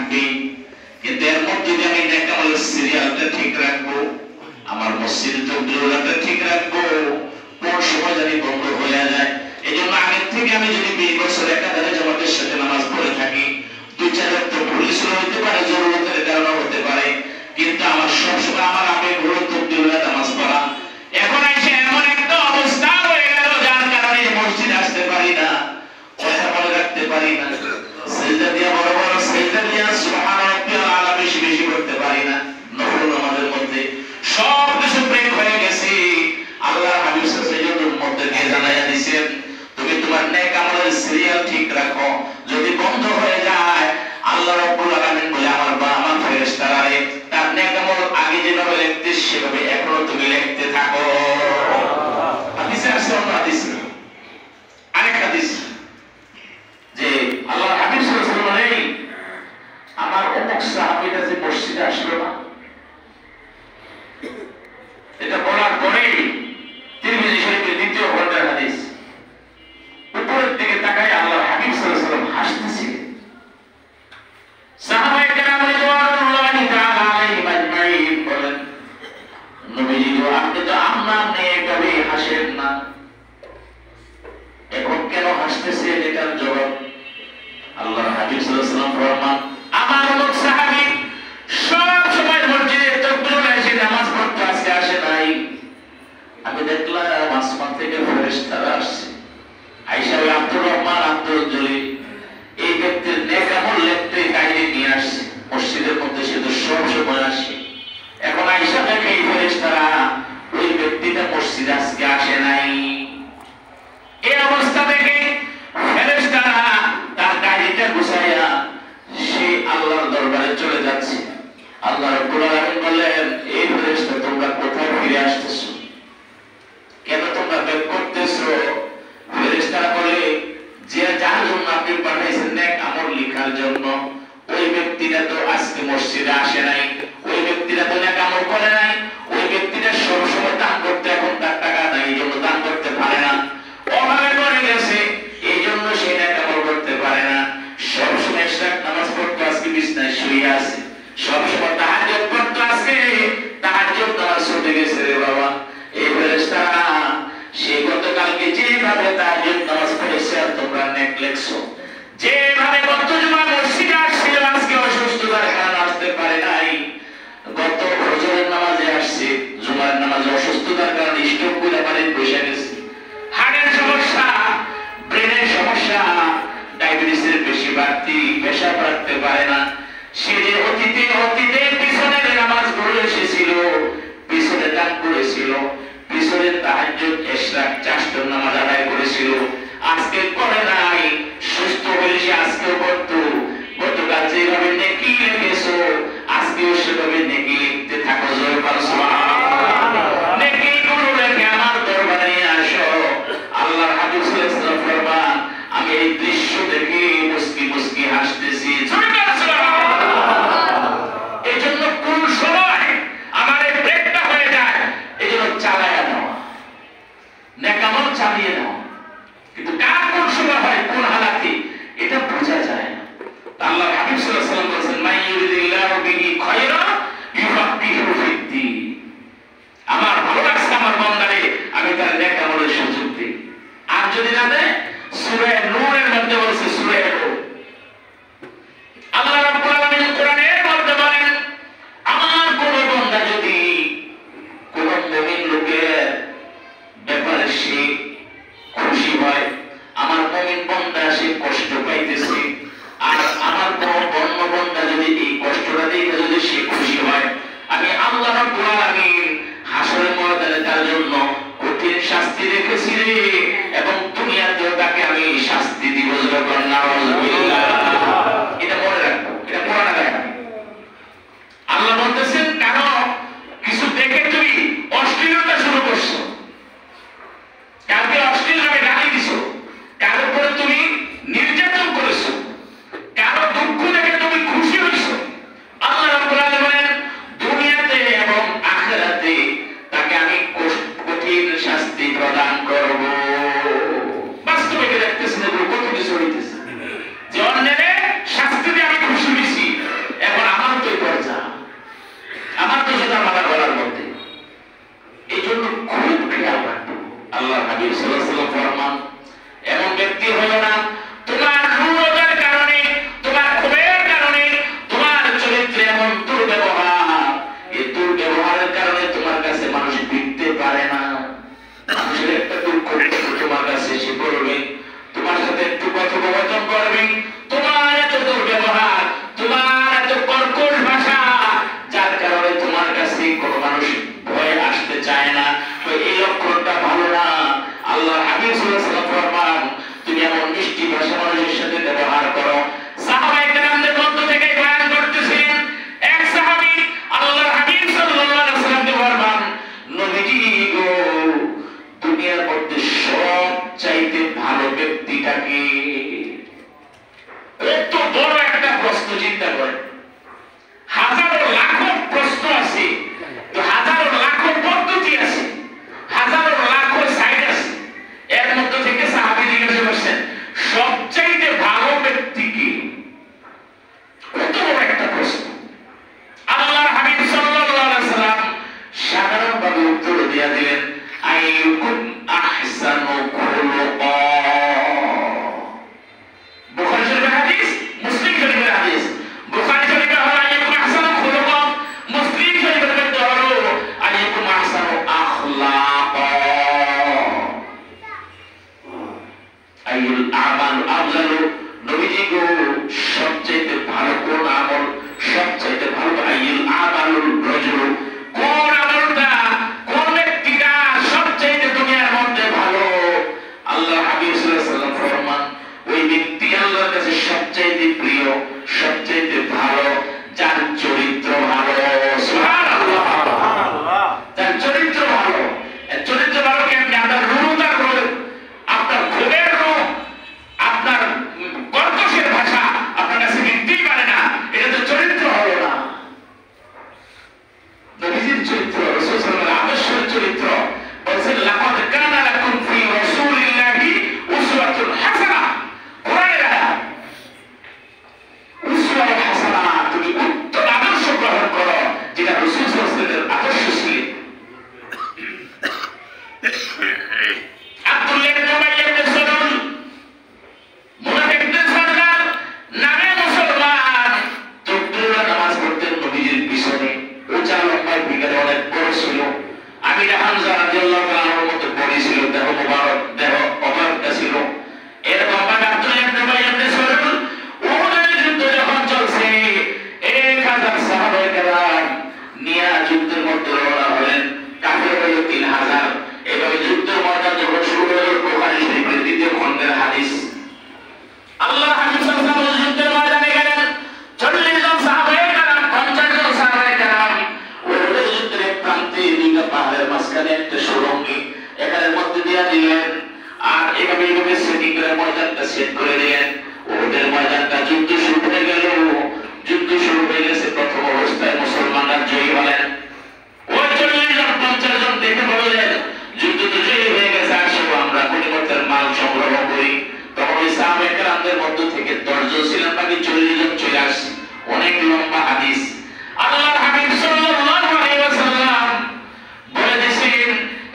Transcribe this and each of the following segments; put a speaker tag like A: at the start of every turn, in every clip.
A: থাকবে, কিন্তু এর মধ্যে যদি আমি নেক আমলের সিরিয়ালটা ঠিক রাখবো, আমার মসজিদের তকবীরটা ঠিক রাখবো, কোন সময় জানি বন্ধ হয়ে যায়। এই জন্য আগের থেকে আমি যদি 20 বছর একাধারে জামাতের সাথে নামাজ পড়ে থাকি, 2-4 ওয়াক্ত ভুল হতে পারে, জরুরতের কারণে হতে পারে, কিন্তু আমার সবসময় আমার আবেগ হলো তকবীরটা নামাজ পড়া। এখন এসে এমন একটা অবস্থা হয়ে গেল যার কারণে মসজিদ আসতে পারি না, কথা বলে রাখতে পারি না, সিজদা দিয়া বড় বড় সিজদা দিয়া সুবহান রাব্বিয়াল আলা বেশি বেশি করতে পারি না। নফল নামাজের মধ্যে সব কিছু ব্রেক হয়ে গেছে। আল্লাহ হাবিব সাল্লাল্লাহু আলাইহি মধ্যে জানাইয়া দিয়েছেন, তুমি তোমার নেক আমলের সিরিয়াল ঠিক রাখো, যদি বন্ধ হয়ে যায় আল্লাহ রাব্বুল আলামিন বলে আমার বা আমার ফেরেশতারা তার নেক আমল আগে যেভাবে লিখতে সেভাবে এখনো তুমি লিখতে থাকো। হাদিসে আছে, অন্য হাদিস, আরেক হাদিস যে আল্লাহ হাবিব সাল্লাল্লাহু আলাইহি ওয়াসাল্লাম আমার অমুক সাহাবীরা যে মসজিদে আসলো না, এটা বলার পরেই তিরমিজি শরীফের 2য় খণ্ডের হাদিস, উপরের দিকে তাকায় আল্লাহ হাবিব সাল্লাল্লাহু আলাইহি ওয়াসাল্লাম হাসতেছে। সাহাবায়ে কেরাম রাদিয়াল্লাহু তাআলা আলাইহিম আজমাইন বলেন, নবীজি গো আপনি তো আমার নিয়ে কবে হাসেন না, এখন কেন হাসতেছেন? এটার জবাব আল্লাহ হাবিব সাল্লাল্লাহু আলাইহি ওয়াসাল্লাম ফরমান, আমার লোক সাহাবী সব সময় মসজিদে তাকবীর এসে নামাজ পড়তে আজকে আসে নাই। আমি দেখলাম আসমান থেকে ফেরেশতারা আসছে, আয়েশা ওই আব্দুর রহমান আব্দুল জলিল এই ব্যক্তির নেক আমল লিখতে কাহিনী নিয়ে আসছে মসজিদের মধ্যে, সে তো সব সময় আসে। এখন আয়েশা দেখে এই ফেরেশতারা ওই ব্যক্তিটা মসজিদে আজকে আসে নাই। এই অবস্থা দেখে ফেরেশতারা তার গাড়িটা গুছাইয়া সে আল্লাহর দরবারে চলে যাচ্ছে। আল্লাহ রাব্বুল আলামিন বললেন, এই ফেরেশতা তোমরা কোথায় ফিরে আসতেছো, কেন তোমরা বের করতেছো? ফেরেশতারা বলে, যে যার জন্য আপনি পাঠাইছেন নেক আমল লেখার জন্য, ওই ব্যক্তিটা তো আজকে মসজিদে আসে নাই, ওই ব্যক্তিটা তো নেক আমল করে নাই, ওই ব্যক্তিটা সবসময় দান করতে এখন তার টাকা নাই, এই জন্য দান করতে পারে না, অভাবে পড়ে গেছে, এই জন্য সে নেক আমল করতে পারে না, সবসময় ইশরাক নামাজ পড়তে আজকে বিছানায় শুয়ে আছে, সবসময় তাহাজ্জুদ পড়তে আজকে তাহাজ্জুদ নামাজ ছুটে গেছে রে বাবা। এই ফেরেশতারা সে গতকালকে যেভাবে তাহাজ্জুদ নামাজ পড়েছে আর তোমরা নেক লেখছো, যেভাবে গত জুমা মসজিদে আসছিল আজকে অসুস্থতার কারণে আসতে পারে নাই, গত ফজরের নামাজে আসছে, জুমার নামাজে অসুস্থতার কারণে স্ট্রোক করে বাড়িতে বসে গেছে, হার্টের সমস্যা, ব্রেনের সমস্যা, ডায়াবেটিসের বেশি বাড়তি, পেশাব রাখতে পারে না, সে যে অতীতে পিছনের নামাজ পড়ে এসেছিল, পিছনে দান করেছিল, পিছনে তাহাজ্জুদ ইশরাক চারটা নামাজ আদায় করেছিল, আজকে করে নাই, সুস্থ হয়ে সে আজকেও পড়তো, গতকাল যেভাবে নেকি লিখেছো আজকেও সেভাবে নেকি লিখতে থাকো। জয় বলো সুবহানাল্লাহ। নেকি গুলো লেখে আমার দরবারে নিয়ে আসো। আল্লাহর হাবিব সাল্লাল্লাহু আলাইহি ওয়াসাল্লাম ফরমান, আমি এই দৃশ্য দেখে মুস্কি মুস্কি হাসতেছি। জয় বলো সুবহানাল্লাহ। এই জন্য কোন সময় আমার এই ব্রেকটা হয়ে যায়, এই জন্য চালায়া নেওয়া, নেক আমল চালিয়ে নেওয়া, কিন্তু কার কোন সময় হয় কোন হালাতে এটা বোঝা যায় না। আল্লাহ হাবিব সাল্লাল্লাহু আলাইহি ওয়াসাল্লাম বলেছেন, মান ইউরিদিল্লাহু বিহি খায়রান ইউফাক্কিহু ফিদ্দীন, আমার ভালো লাগছে আমার বান্দারে আমি তার নেক আমলের সুযোগ দিই। আর যদি না দেয়, সূরা নূরের মধ্যে বলছে, সূরা নূর আল্লাহ রাব্বুল আলামিন কোরআনের মধ্যে বলেন, আমার কোন বান্দা যদি কোন মুমিন লোকের ব্যাপারে সে খুশি হয়, আমার মুমিন বান্দা সে কষ্ট পাইতেছে, আর আমার কোন বন্য বান্দা যদি এই কষ্টটা দেখে যদি সে খুশি হয়, আমি আল্লাহ রাব্বুল আলামিন হাসরের ময়দানে তার জন্য কঠিন শাস্তি রেখেছি রে, এবং দুনিয়াতেও তাকে আমি শাস্তি দিব। যখন নাউযুবিল্লাহ হাবিব সাল্লাল্লাহু আলাইহি ওয়াসাল্লাম ফরমান, এমন ব্যক্তি হলো না তোমার রূঢ়তার কারণে, তোমার ক্ষোভের কারণে, তোমার চরিত্রে এমন দুর্ব্যবহার, এই দুর্ব্যবহারের কারণে তোমার কাছে মানুষ ফিরতে পারে না। মানুষের একটা দুঃখ তোমার কাছে এসে পড়বে, তোমার সাথে একটু কথোপকথন করবে, তোমার এত দুর্ব্যবহার, তোমার এত কর্কশ ভাষা, যার কারণে তোমার কাছে কোনো মানুষ ভয়ে আসতে চায় না। তো এই লক্ষণটা ভালো না। আল্লাহর হাবিব সাল্লাল্লাহু আলাইহি ওয়াসাল্লাম ফরমান, তুমি এমন মিষ্টি ভাষা মানুষের সাথে ব্যবহার করো। সাহাবায়ে কেরামদের মধ্য থেকে বয়ান করতেছিলেন এক সাহাবী আল্লাহর হাবিব সাল্লাল্লাহু আলাইহি ওয়াসাল্লামকে ফরমান, নবীজি গো, দুনিয়ার মধ্যে সবচাইতে ভালো ব্যক্তিটাকে। এত বড় একটা প্রশ্ন চিন্তা করেন। হাজারো লাখো প্রশ্ন আছে, তো হাজারো লাখো পদ্ধতি আছে, হাজারো লাখো সাইড আছে, এর মধ্যে থেকে সাহাবী জিজ্ঞাসা করছেন সবচাইতে ভালো ব্যক্তি কি? কত বড় একটা প্রশ্ন। আল্লাহর হাবিব সাল্লাল্লাহু আলাইহি ওয়াসাল্লাম সাধারণভাবে উত্তর দিয়ে দিলেন, আইয়ুকুম আহসানু খুলুকা। বুখারী শরীফের হাদিস, মুসলিম শরীফের হাদিস। বুখারী শরীফে হলো আইয়ুকুম আহসানু খুলুকা, মুসলিম শরীফের মধ্যে হলো আইয়ুকুম আহসানু আখলাকা। আইয়ুল আমাল আফজালু, নবীজি গো, সবচেয়ে ভালো কোন আমল, সবচেয়ে ভালো আইয়ুল আমালুল রাজুলু, কোন আমলটা, কোন ব্যক্তিটা সবচেয়ে দুনিয়ার মধ্যে ভালো? আল্লাহ হাবিব সাল্লাল্লাহু আলাইহি ওয়াসাল্লাম ফরমান, ওই ব্যক্তি আল্লাহর কাছে সবচেয়ে প্রিয়, সবচেয়ে ভালো, যার চরিত্র ভালো। সুবহানাল্লাহ, যার চরিত্র ভালো। চরিত্র ভালো কেমনে? আপনার রূঢ়তার রূপ, আপনার ক্ষোভের রূপ, আপনার কর্কশের ভাষা আপনার কাছে মিলতেই পারে না, এটা তো চরিত্র হলো না। নবীজির চরিত্র, রাসূল সাল্লাল্লাহু আলাইহি ওয়াসাল্লামের আদর্শের চরিত্র, বলছেন লাকাদ কানা লাকুম ফি রাসূলিল্লাহি উসওয়াতুন হাসানাহ। কোরআনের আয়াত, উসওয়া হাসানাহ, তুমি উত্তম আদর্শ গ্রহণ করো, যেটা রাসূল সাল্লাল্লাহু আলাইহি ওয়াসাল্লামের আদর্শ ছিল। আব্দুল্লাহ ইবনে উবাই ইবনে সালুল, মুনাফিকদের সরদার, নামে মুসলমান, তকবীরের নামাজ পড়তেন নবীজির পিছনে, উঁচা লম্বা ফিগারে অনেক বড় ছিল। আমির হামজা রাদিয়াল্লাহু তাআলার মতো বডি ছিল, দেহ মুবারক, দেহ অবারকা ছিল। এর বাবা আব্দুল্লাহ ইবনে উবাই ইবনে সালুল, উহুদের যুদ্ধ যখন চলছে, 1000 সাহাবায়ে কেরাম নিয়ে যুদ্ধের মধ্যে রওনা হলেন। কাফের হলো 3000। এভাবে যুদ্ধের ময়দান যখন শুরু হলো, বুখারী শরীফের 2য় খণ্ডের হাদিস। আল্লাহর হাবিব সাল্লাল্লাহু আলাইহি ওয়াসাল্লাম যুদ্ধের ময়দানে গেলেন, 40 জন সাহাবায়ে কেরাম, 50 জন সাহাবায়ে কেরাম উহুদের যুদ্ধের প্রান্তে দুইটা পাহাড়ের মাঝখানে একটা সুড়ঙ্গি, এখানের মধ্যে দিয়ে দিলেন, আর এভাবে সেটিং করে ময়দানটা সেট করে দিলেন। উহুদের ময়দানটা যুদ্ধ শুরু হয়ে গেল। যুদ্ধ শুরু হয়ে গেছে, প্রথম অবস্থায় মুসলমানরা জয়ী হলেন। ওই 40 জন 50 জন দেখে বললেন, যুদ্ধ তো জয়ী হয়ে গেছে, আসো আমরা গনিমতের মাল সংগ্রহ করি। তখন ওই সাহাবায়ে কেরামদের মধ্য থেকে 10 জন ছিলেন, বাকি 40 জন চলে আসছে। অনেক লম্বা হাদিস। আল্লাহর হাবিব সাল্লাল্লাহু আলাইহি ওয়াসাল্লাম বলে দিয়েছেন,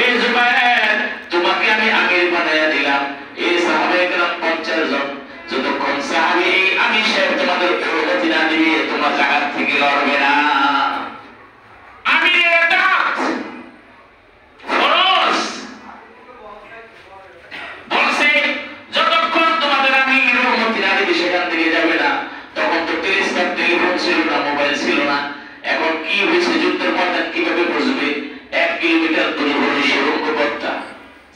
A: এই জুবায়ের, তোমাকে আমি আমির বানায়া দিলাম। এই সাহাবায়ে কেরাম 50 জন, যতক্ষণ সাহাবী আমি সাহেব তোমাদের অনুমতি না দিবে, তোমরা জায়গা থেকে লড়বে না। আমিরের দাঁত ফরজ বলছে, যতক্ষণ তোমাদের আমি অনুমতি না দিবে সেখান থেকে যাবে না। তখন তো টেলিফোন ছিল না, মোবাইল ছিল না। এখন কি হয়েছে, যুদ্ধের ময়দান কিভাবে বুঝবে? 1 কিলোমিটার দূরে হলো সুড়ঙ্গ পথটা,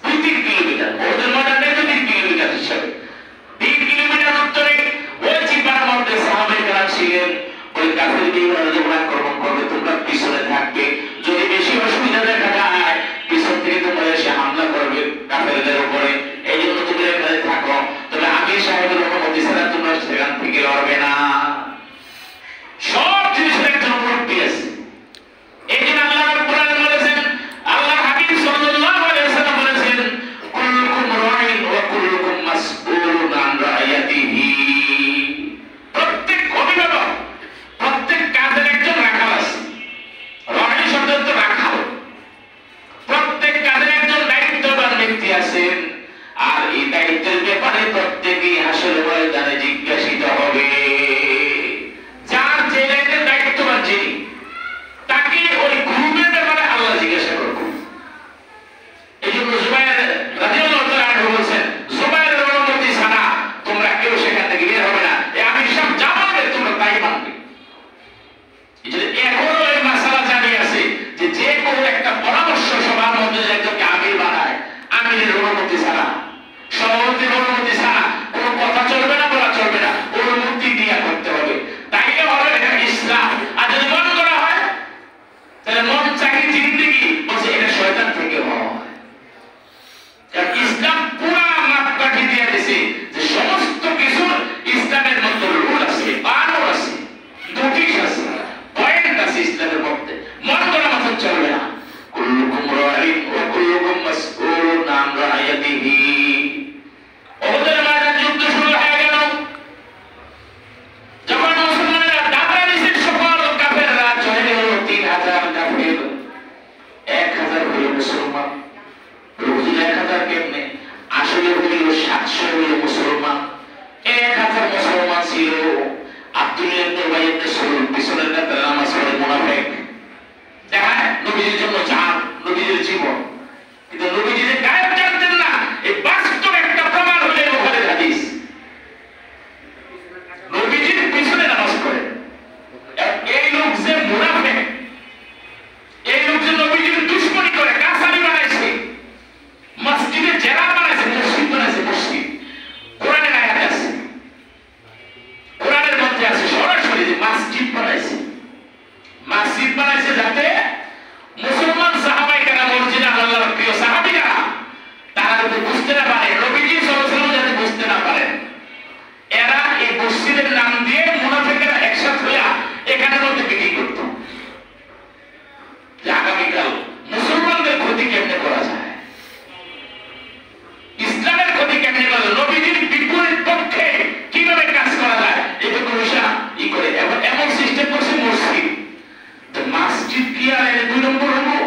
A: 2-3 কিলোমিটার, ওদের ময়দান 2-3 কিলোমিটার হিসাবে। 3 কিলোমিটার উত্তরে ওই চিপার মধ্যে সাহাবায়ে কেরাম ছিলেন। ওই কাফের বিমান যখন দায়িত্বে আছেন, আর এই দায়িত্বের ব্যাপারে প্রত্যেকেই হাসরের ময়দানে জিজ্ঞাসিত হবে। যার যে দায়িত্বের দায়িত্ববান যিনি, তাকে ওই গ্রুপের ব্যাপারে আল্লাহ জিজ্ঞাসা করবে। এই জন্য জুবাইর রাদিয়াল্লাহু তাআলা আনহু বলেছেন, জুবাইরের অনুমতি ছাড়া তোমরা কেউ সেখান থেকে বের হবে না, আমি সব যা বলবে তোমরা তাই মানবে। এই জন্য এখনো এই মাসালা জানিয়ে আছে যে যে কোনো একটা পরামর্শ সভার মধ্যে একজনকে আমির বানায়, আমিরের অনুমতি ছাড়া, সভাপতির অনুমতি ছাড়া কোনো কথা চলবে না, বলা চলবে না, অনুমতি দিয়ে করতে হবে। তাইলে হবে এটা ইসলাম। আর যদি মন করা হয় তাহলে মন চাকরি জিন্দেগি বলছে এটা শয়তান থেকে হয়। কারণ ইসলাম পুরা মাপকাঠি দিয়ে দিয়েছে যে সমস্ত কিছুর ইসলামের মধ্যে রুল আছে, কানুন আছে, নোটিশ আছে, পয়েন্ট আছে ইসলামের মধ্যে। মন করা মতো চলবে না। কুল্লুকুম রাইন ওয়া কুল্লুকুম মাসউলুন আন রাইয়াতিহি। ওদের ময়দান যুদ্ধ শুরু হয়ে গেল। যখন মুসলমানেরা দাবরা দিয়েছে, সকল কাফেররা চলে গেল। 3000 কাফের, 1000 হলো মুসলমান। 1000 কেমনে? আসলে হইল 700 হইল মুসলমান। 1000 মুসলমান ছিল। আব্দুল্লাহ ইবনে উবাই ইবনে সালুল পিছনের কাতারে নামাজ পড়ে মুনাফিক। দেখেন নবীজির জন্য জান, নবীজির জীবন, কিন্তু নবীজির গায়েব জানতেন না। এই বাস্তব একটা প্রমাণ হলো বুখারীর হাদিস। নবীজির পিছনে নামাজ পড়ে এই লোক যে মুনাফিক, এই লোক যে নবীজির দুশমনি করে, কাসারি বানাইছে, মসজিদে জেরা বানাইছে, মসজিদ বানাইছে, মসজিদ। কোরআনের আয়াত আছে, কোরআনের মধ্যে আছে সরাসরি যে মসজিদ বানাইছে। মসজিদ বানাইছে যাতে মুসলমান সাহাবায়ে কেরাম, মসজিদে আল্লাহর প্রিয় সাহাবীরা, তারা যদি বুঝতে না পারে, নবীজি সাল্লাল্লাহু আলাইহি ওয়াসাল্লাম যাতে বুঝতে না পারেন, এরা এই মসজিদের নাম দিয়ে মুনাফিকেরা একসাথে হয়ে এখানের মধ্যে বিক্রি করত যে আগামীকাল মুসলমানদের ক্ষতি কেমনে করা যায়, ইসলামের ক্ষতি কেমনে করা যায়, নবীজির বিপরীত পক্ষে কিভাবে কাজ করা যায়, এটা পয়সা ই করে এমন সিস্টেম করছে মসজিদ। তো মসজিদ কি আর এর 2 নম্বর হলো?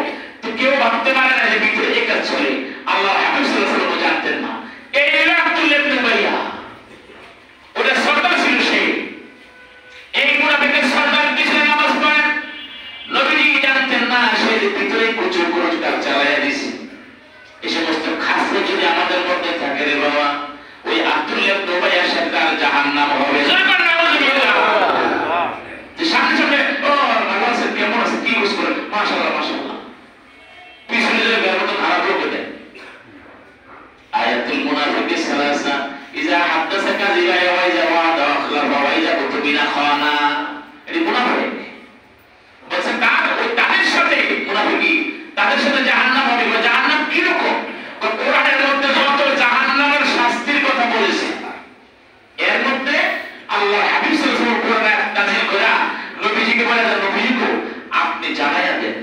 A: তো কেউ ভাবতে পারে না যে ভিতরে এই কাজ চলে। আল্লাহ হাবিব সাল্লাল্লাহু আলাইহি ওয়াসাল্লাম জানতেন না। এই আব্দুল্লাহ ইবনে উবাইয়া ওটা সরদার ছিল, সে এই মুনাফিকের সরদার পিছনে নামাজ পড়েন। নবীজি জানতেন না সে ভিতরে প্রচুর খরচ কাজ চালাইয়া দিছে। এই সমস্ত খাসলে যদি আমাদের মধ্যে থাকে রে বাবা, ওই আব্দুল্লাহ ইবনে উবাইয়ার সাথে আর জাহান্নাম হবে। সামনে সামনে ও ভালো আছে, কেমন আছে, কি ইউজ করে, মাশাআল্লাহ মাশাআল্লাহ, পিছনে যে ব্যবহার খারাপ লোক দেয়। আয়াতুল মুনাফিকি সালাসা ইজা হাদাসা কাযিবা ওয়া ইজা ওয়াদা আখলাফা ওয়া ইজা কুতুবিনা খানা। এটি মুনাফিক বলছে তাদের সাথে মুনাফিকি, তাদের সাথে জাহান্নাম হবে। জাহান্নাম কি রকম? কোরআনের মধ্যে যত জাহান্নামের শাস্তির কথা বলেছে, এর মধ্যে আল্লাহ হাবিব সাল্লাল্লাহু আলাইহি ওয়াসাল্লাম কোরআনে নাযিল করা নবীজিকে বলে, নবীজি আপনি জানাইয়া দেন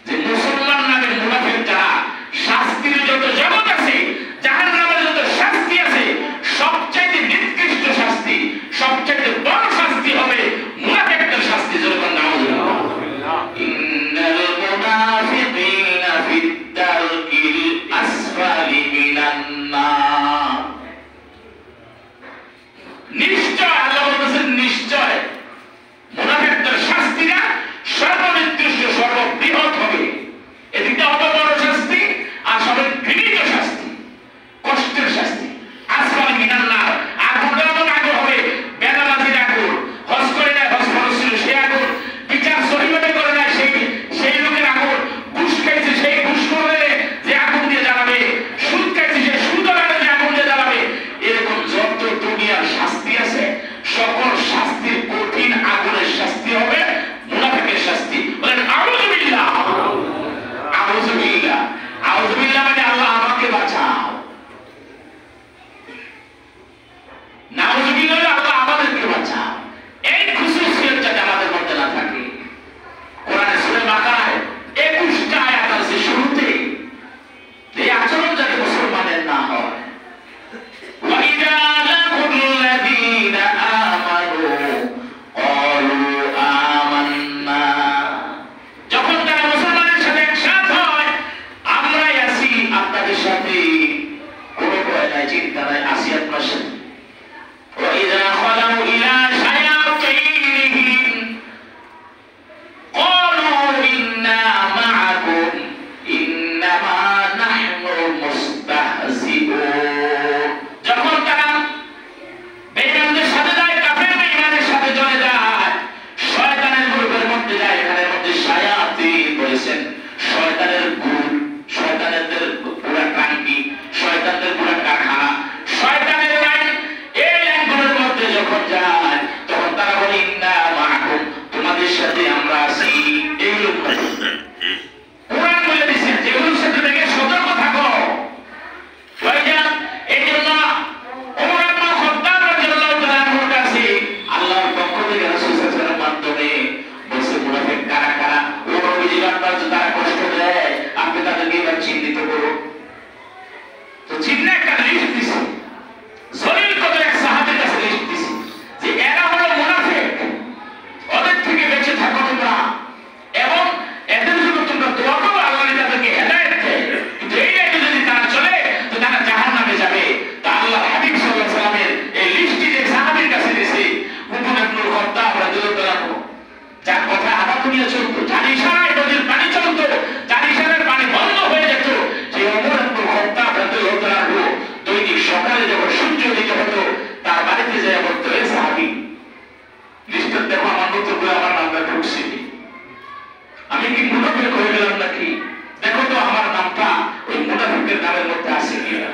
A: যে মুসলমান নামের মুনাফিক যারা, শাস্তির যত জগৎ আছে, জাহান্নামের যত শাস্তি আছে, সবচেয়ে নিকৃষ্ট শাস্তি, সবচেয়ে বড় শাস্তি হবে মুনাফিকদের শাস্তি। যখন নাউযুবিল্লাহ, ইন্নাল মুনাফিকিনা ফিদ দারকিল আসফালি মিনান নার। নিশ্চয় আল্লাহ বলেছেন, নিশ্চয় মুনাফিকদের শাস্তিরা সর্বনিকৃষ্ট, সর্ববৃহৎ হবে। এদিকে হবে বড় শাস্তি আর সর্বঘৃণিত শাস্তি। ঠিকানায় আসিয়াত মাসে وإذا خلوا إلى شياطينهم قالوا إنا معكم إنما نحن مستهزئون যখন তারা বেঈমানদের সাথে যায়, কাফের বেঈমানদের সাথে চলে যায়, শয়তানের গ্রুপের মধ্যে যায়। এখানের মধ্যে শায়াতিন বলেছেন, শয়তানের গ্রুপ, শয়তানের পুরা টাঙ্কি, শয়তানদের পুরা কারখানা, শয়তানের লাইন। এই লাইনগুলোর মধ্যে যখন যায় তখন তারা বলে ইন্না মাআকুম, তোমাদের সাথে আমরা আছি। এইগুলো কোরআন বলে দিচ্ছেন যেগুলোর সাথে থেকে সতর্ক থাকো। এই জন্য ওমর ইবনে খাত্তাব রাদিয়াল্লাহু তাআলা আনহুর কাছে আল্লাহর পক্ষ থেকে রাসূল সাল্লাল্লাহু আলাইহি ওয়াসাল্লাম মাধ্যমে বলছে মুনাফিক কারা কারা, ওর অভিযোগ তারা কষ্ট দেয়, আপনি তাদেরকে এবার চিহ্নিত করুন। তো চিহ্ন একটা লিস্ট দিছে, জলিল কত এক সাহাবীর কাছে লিস্ট দিছে যে এরা হলো মুনাফিক, ওদের থেকে বেঁচে থাকো তোমরা, এবং এদের জন্য তোমরা দোয়া করো, আল্লাহ তাদেরকে হেদায়েত দেয়। কিন্তু এই লাইনে যদি তারা চলে তো তারা জাহান্নামে যাবে। তা আল্লাহর হাবিব সাল্লাল্লাহু আলাইহি ওয়াসাল্লামের এই লিস্টটি যে সাহাবীর কাছে দিয়েছে, উমর ইবনে খাত্তাব রাদিয়াল্লাহু আনহু, যার কথা আধা দুনিয়া চলতো, যার ইশারায় নদীর পানি চলতো, যার ইশারায় পানি বন্ধ হয়ে যেত, যে ওমর ইবনে খাত্তাব রাদিয়াল্লাহু আনহু দৈনিক সকালে যখন সূর্য উদিত হতো তার বাড়িতে যায় বলতো, এই সাহাবী লিস্টে দেখো আমার নতুন করে আমার নামটা ঢুকছে, আমি কি মুনাফিক হয়ে গেলাম নাকি? দেখো তো আমার নামটা ওই মুনাফিকের নামের মধ্যে আছে কিনা।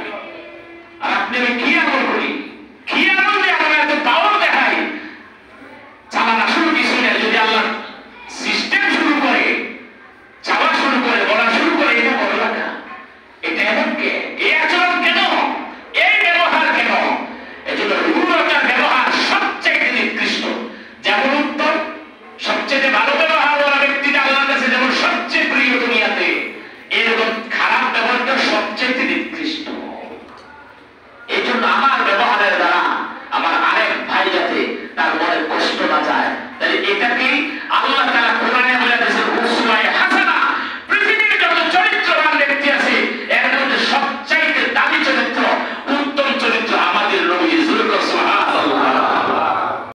A: আর আপনি আমি কি আমল করি?